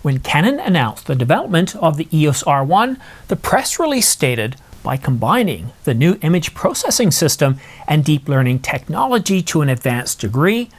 When Canon announced the development of the EOS R1, the press release stated, by combining the new image processing system and deep learning technology to an advanced degree,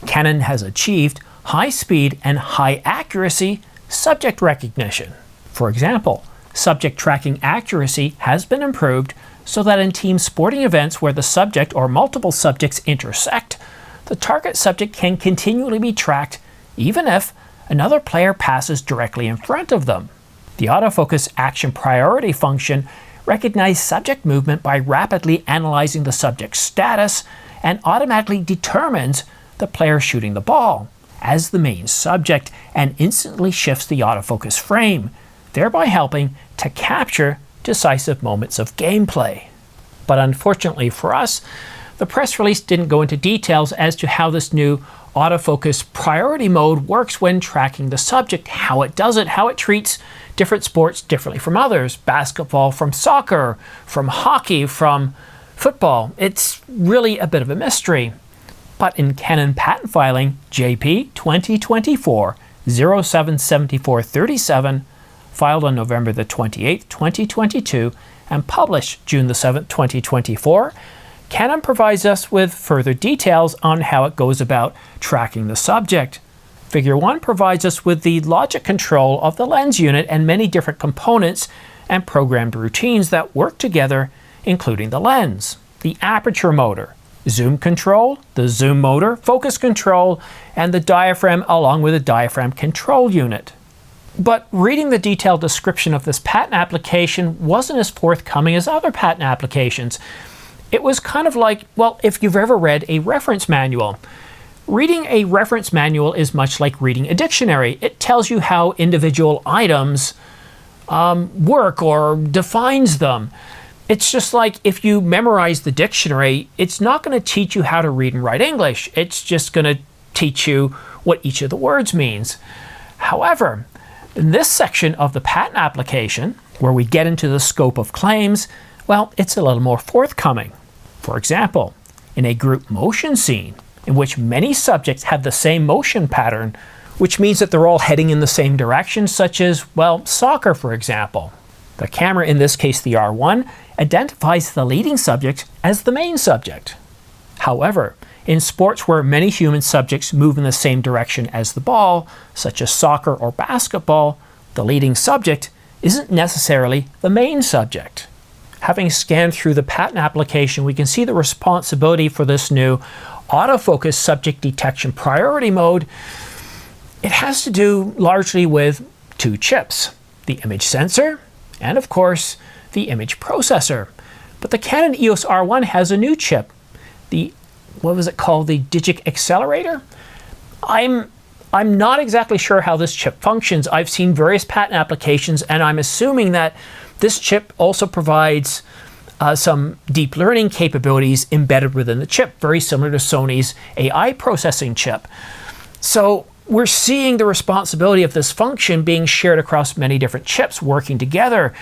Canon has achieved high speed and high accuracy subject recognition. For example, subject tracking accuracy has been improved so that in team sporting events where the subject or multiple subjects intersect, the target subject can continually be tracked even if another player passes directly in front of them. The autofocus action priority function recognizes subject movement by rapidly analyzing the subject's status and automatically determines the player shooting the ball as the main subject and instantly shifts the autofocus frame, thereby helping to capture decisive moments of gameplay. But unfortunately for us, the press release didn't go into details as to how this new autofocus priority mode works when tracking the subject, how it does it, how it treats different sports differently from others, basketball from soccer, from hockey, from football. It's really a bit of a mystery. But in Canon patent filing JP 2024-077437, filed on November the 28th, 2022, and published June the 7th, 2024, Canon provides us with further details on how it goes about tracking the subject. Figure 1 provides us with the logic control of the lens unit and many different components and programmed routines that work together, including the lens, the aperture motor, zoom control, the zoom motor, focus control, and the diaphragm along with the diaphragm control unit. But reading the detailed description of this patent application wasn't as forthcoming as other patent applications. It was kind of like, well, if you've ever read a reference manual. Reading a reference manual is much like reading a dictionary. It tells you how individual items work or defines them. It's just like if you memorize the dictionary, it's not going to teach you how to read and write English. It's just going to teach you what each of the words means. However, in this section of the patent application, where we get into the scope of claims, well, it's a little more forthcoming. For example, in a group motion scene, in which many subjects have the same motion pattern, which means that they're all heading in the same direction, such as, well, soccer, for example. The camera, in this case the R1, identifies the leading subject as the main subject. However, in sports where many human subjects move in the same direction as the ball, such as soccer or basketball, the leading subject isn't necessarily the main subject. Having scanned through the patent application, we can see the responsibility for this new autofocus subject detection priority mode. It has to do largely with two chips, the image sensor and, of course, the image processor. But the Canon EOS R1 has a new chip, the, what was it called, the Digic Accelerator? I'm not exactly sure how this chip functions. I've seen various patent applications, and I'm assuming that this chip also provides some deep learning capabilities embedded within the chip, very similar to Sony's AI processing chip. So we're seeing the responsibility of this function being shared across many different chips working together.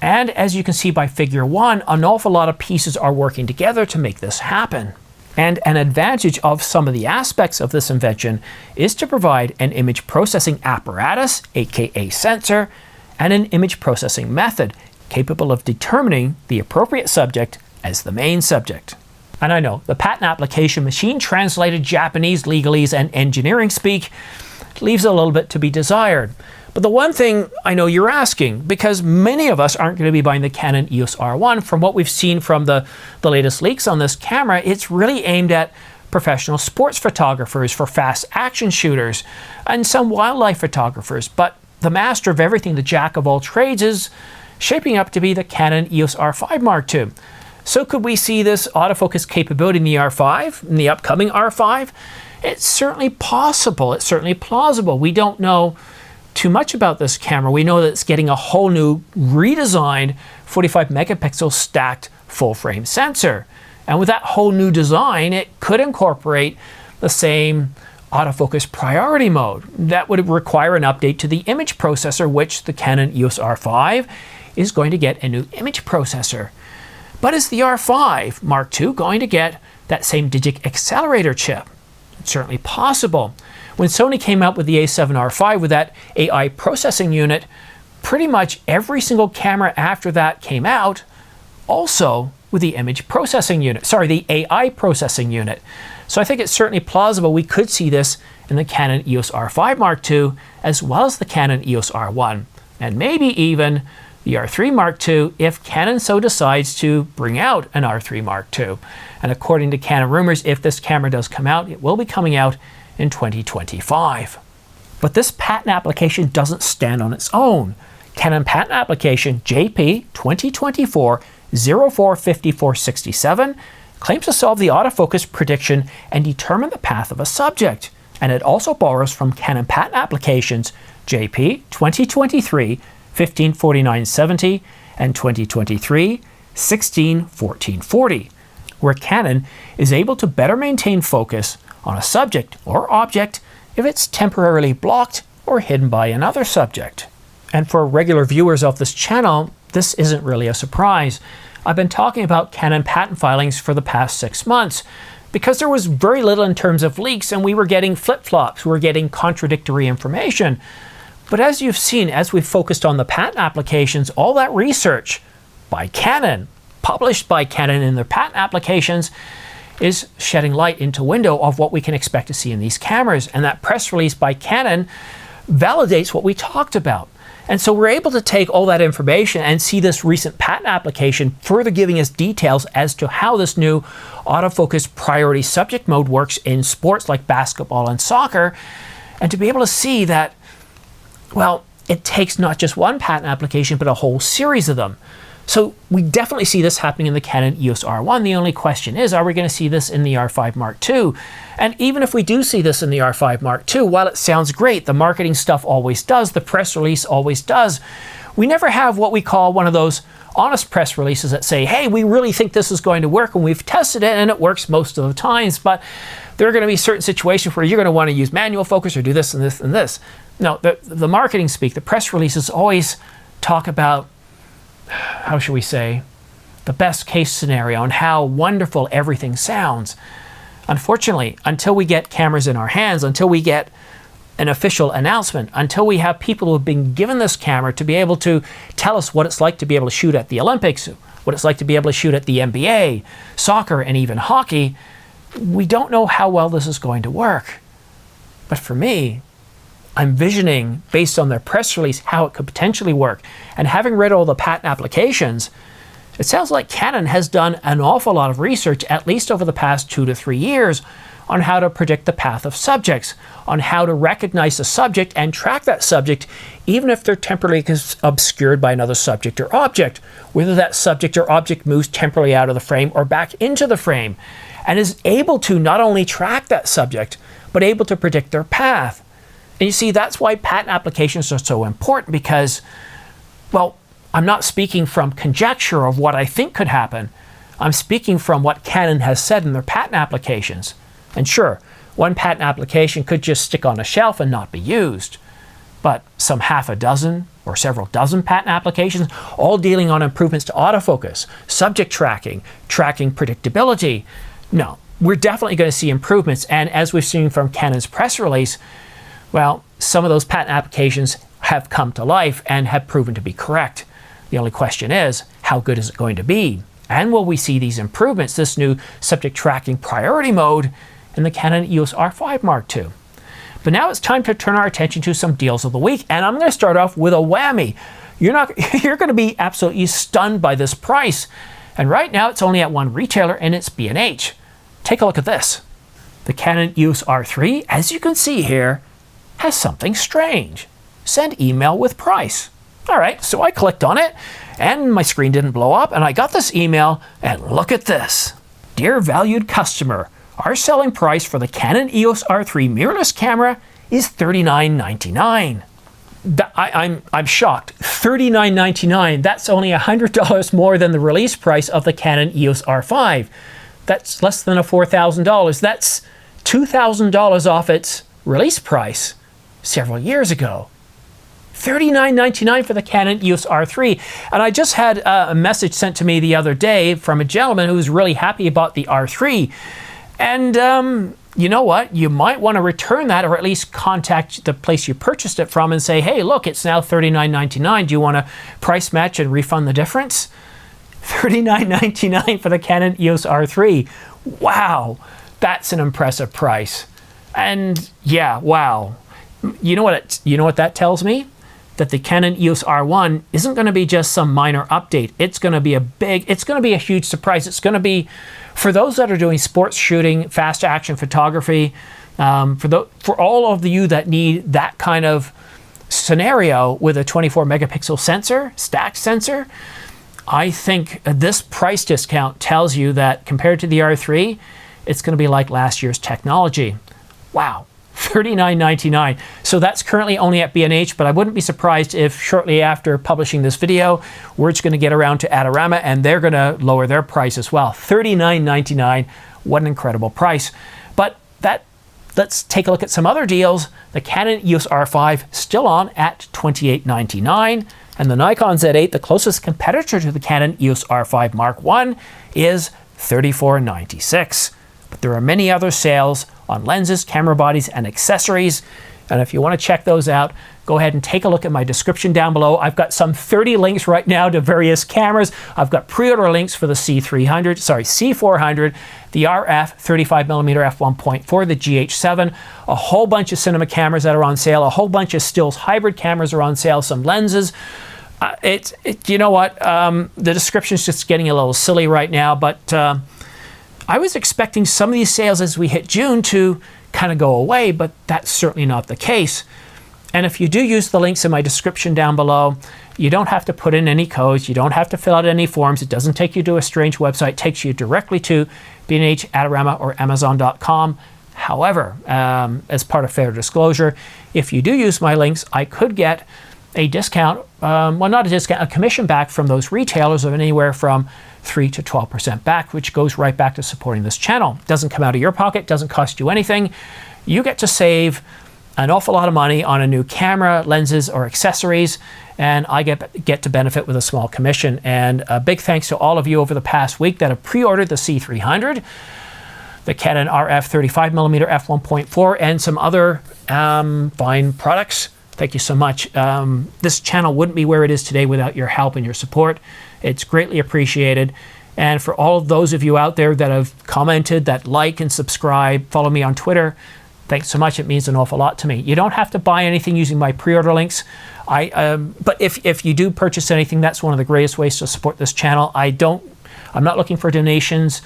And as you can see by figure 1, an awful lot of pieces are working together to make this happen. And an advantage of some of the aspects of this invention is to provide an image processing apparatus, aka sensor, and an image processing method capable of determining the appropriate subject as the main subject. And I know the patent application machine translated Japanese legalese and engineering speak leaves a little bit to be desired. But the one thing I know you're asking, because many of us aren't going to be buying the Canon EOS R1, from what we've seen from the latest leaks on this camera, it's really aimed at professional sports photographers, for fast action shooters, and some wildlife photographers. But the master of everything, the jack of all trades, is shaping up to be the Canon EOS R5 Mark II. So could we see this autofocus capability in the R5, in the upcoming R5? It's certainly possible. It's certainly plausible. We don't know too much about this camera. We know that it's getting a whole new redesigned 45 megapixel stacked full frame sensor. And with that whole new design, it could incorporate the same autofocus priority mode. That would require an update to the image processor, which the Canon EOS R5 is going to get a new image processor. But is the R5 Mark II going to get that same Digic Accelerator chip? It's certainly possible. When Sony came out with the A7R5 with that AI processing unit, pretty much every single camera after that came out also with the image processing unit, sorry, the AI processing unit. So I think it's certainly plausible we could see this in the Canon EOS R5 Mark II, as well as the Canon EOS R1, and maybe even the R3 Mark II if Canon so decides to bring out an R3 Mark II. And according to Canon rumors, if this camera does come out, it will be coming out in 2025. But this patent application doesn't stand on its own. Canon patent application JP 2024-045467 claims to solve the autofocus prediction and determine the path of a subject. And it also borrows from Canon patent applications JP 2023-154970 and 2023-161440, where Canon is able to better maintain focus on a subject or object if it's temporarily blocked or hidden by another subject. And for regular viewers of this channel, this isn't really a surprise. I've been talking about Canon patent filings for the past 6 months because there was very little in terms of leaks and we were getting flip-flops, we were getting contradictory information. But as you've seen, as we've focused on the patent applications, all that research by Canon, published by Canon in their patent applications, is shedding light into a window of what we can expect to see in these cameras. And that press release by Canon validates what we talked about. And so we're able to take all that information and see this recent patent application further giving us details as to how this new autofocus priority subject mode works in sports like basketball and soccer. And to be able to see that, well, it takes not just one patent application, but a whole series of them. So we definitely see this happening in the Canon EOS R1. The only question is, are we going to see this in the R5 Mark II? And even if we do see this in the R5 Mark II, while it sounds great, the marketing stuff always does, the press release always does, we never have what we call one of those honest press releases that say, hey, we really think this is going to work and we've tested it and it works most of the times, but there are going to be certain situations where you're going to want to use manual focus or do this and this and this. No, the marketing speak, the press releases always talk about, how should we say, the best case scenario and how wonderful everything sounds. Unfortunately, until we get cameras in our hands, until we get an official announcement, until we have people who have been given this camera to be able to tell us what it's like to be able to shoot at the Olympics, what it's like to be able to shoot at the NBA, soccer, and even hockey, we don't know how well this is going to work. But for me, I'm visioning, based on their press release, how it could potentially work. And having read all the patent applications, it sounds like Canon has done an awful lot of research, at least over the past 2 to 3 years, on how to predict the path of subjects, on how to recognize a subject and track that subject, even if they're temporarily obscured by another subject or object, whether that subject or object moves temporarily out of the frame or back into the frame, and is able to not only track that subject, but able to predict their path. And you see, that's why patent applications are so important because, well, I'm not speaking from conjecture of what I think could happen. I'm speaking from what Canon has said in their patent applications. And sure, one patent application could just stick on a shelf and not be used. But some half a dozen or several dozen patent applications, all dealing on improvements to autofocus, subject tracking, tracking predictability. No, we're definitely going to see improvements. And as we've seen from Canon's press release, well, some of those patent applications have come to life and have proven to be correct. The only question is, how good is it going to be? And will we see these improvements, this new subject tracking priority mode, in the Canon EOS R5 Mark II? But now it's time to turn our attention to some deals of the week, and I'm going to start off with a whammy. You're going to be absolutely stunned by this price. And right now it's only at one retailer, and it's B&H. Take a look at this. The Canon EOS R3, as you can see here, has something strange. Send email with price. All right, so I clicked on it and my screen didn't blow up and I got this email and look at this. Dear valued customer, our selling price for the Canon EOS R3 mirrorless camera is $39.99. I'm shocked. $39.99. That's only $100 more than the release price of the Canon EOS R5. That's less than $4,000. That's $2,000 off its release price several years ago. $39.99 for the Canon EOS R3. And I just had a message sent to me the other day from a gentleman who was really happy about the R3. And you know what? You might want to return that, or at least contact the place you purchased it from and say, hey, look, it's now $39.99. Do you want to price match and refund the difference? $39.99 for the Canon EOS R3. Wow, that's an impressive price. And yeah, wow. You know what that tells me? That the Canon EOS R1 isn't going to be just some minor update. It's going to be a huge surprise. It's going to be, for those that are doing sports shooting, fast action photography, for all of you that need that kind of scenario with a 24 megapixel sensor, stacked sensor, I think this price discount tells you that compared to the R3, it's going to be like last year's technology. Wow. $39.99. So that's currently only at B&H, but I wouldn't be surprised if shortly after publishing this video, word's going to get around to Adorama and they're going to lower their price as well. $39.99. What an incredible price. But let's take a look at some other deals. The Canon EOS R5 still on at $28.99, and the Nikon Z8, the closest competitor to the Canon EOS R5 Mark I, is $34.96. But there are many other sales on lenses, camera bodies, and accessories. And if you want to check those out, go ahead and take a look at my description down below. I've got some 30 links right now to various cameras. I've got pre-order links for the C400, the RF 35mm f1.4, the GH7, a whole bunch of cinema cameras that are on sale, a whole bunch of stills hybrid cameras are on sale, some lenses. You know what? The description's just getting a little silly right now, but I was expecting some of these sales as we hit June to kind of go away, but that's certainly not the case. And if you do use the links in my description down below, you don't have to put in any codes, you don't have to fill out any forms, it doesn't take you to a strange website, it takes you directly to B&H, Adorama, or Amazon.com. However, as part of fair disclosure, if you do use my links, I could get a discount, well, not a discount, a commission back from those retailers of anywhere from 3 to 12% back, which goes right back to supporting this channel. Doesn't come out of your pocket, doesn't cost you anything. You get to save an awful lot of money on a new camera, lenses, or accessories, and I get to benefit with a small commission. And a big thanks to all of you over the past week that have pre-ordered the C300, the Canon RF 35mm f1.4, and some other fine products. Thank you so much. This channel wouldn't be where it is today without your help and your support. It's greatly appreciated. And for all of those of you out there that have commented, that like and subscribe, follow me on Twitter, thanks so much. It means an awful lot to me. You don't have to buy anything using my pre-order links. But if you do purchase anything, that's one of the greatest ways to support this channel. I'm not looking for donations.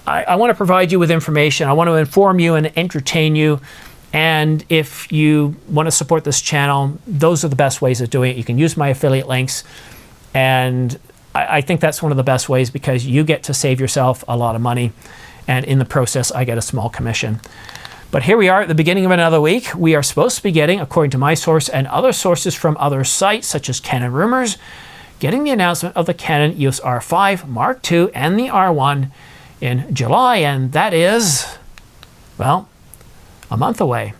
I want to provide you with information. I want to inform you and entertain you. And if you want to support this channel, those are the best ways of doing it. You can use my affiliate links, and I think that's one of the best ways because you get to save yourself a lot of money, and in the process, I get a small commission. But here we are at the beginning of another week. We are supposed to be getting, according to my source and other sources from other sites, such as Canon Rumors, getting the announcement of the Canon EOS R5 Mark II and the R1 in July, and that is, well, a month away,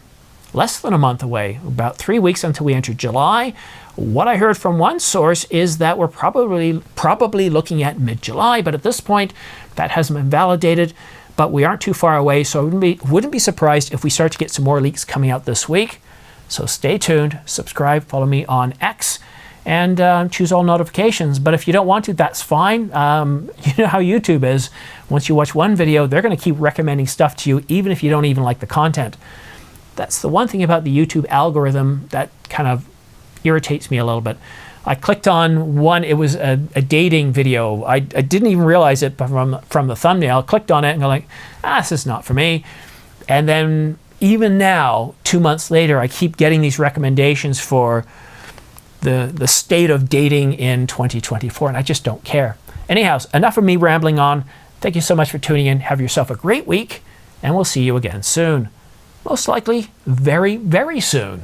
less than a month away, about 3 weeks until we enter July. What I heard from one source is that we're probably looking at mid-July, but at this point, that hasn't been validated, but we aren't too far away, so I wouldn't be surprised if we start to get some more leaks coming out this week. So stay tuned, subscribe, follow me on X, and choose all notifications. But if you don't want to, that's fine. You know how YouTube is. Once you watch one video, they're going to keep recommending stuff to you, even if you don't even like the content. That's the one thing about the YouTube algorithm that kind of irritates me a little bit. I clicked on one, it was a dating video. I didn't even realize it from the thumbnail. I clicked on it and I'm like, this is not for me. And then even now, 2 months later, I keep getting these recommendations for the state of dating in 2024, and I just don't care. Anyhow, enough of me rambling on. Thank you so much for tuning in. Have yourself a great week, and we'll see you again soon. Most likely, very, very soon.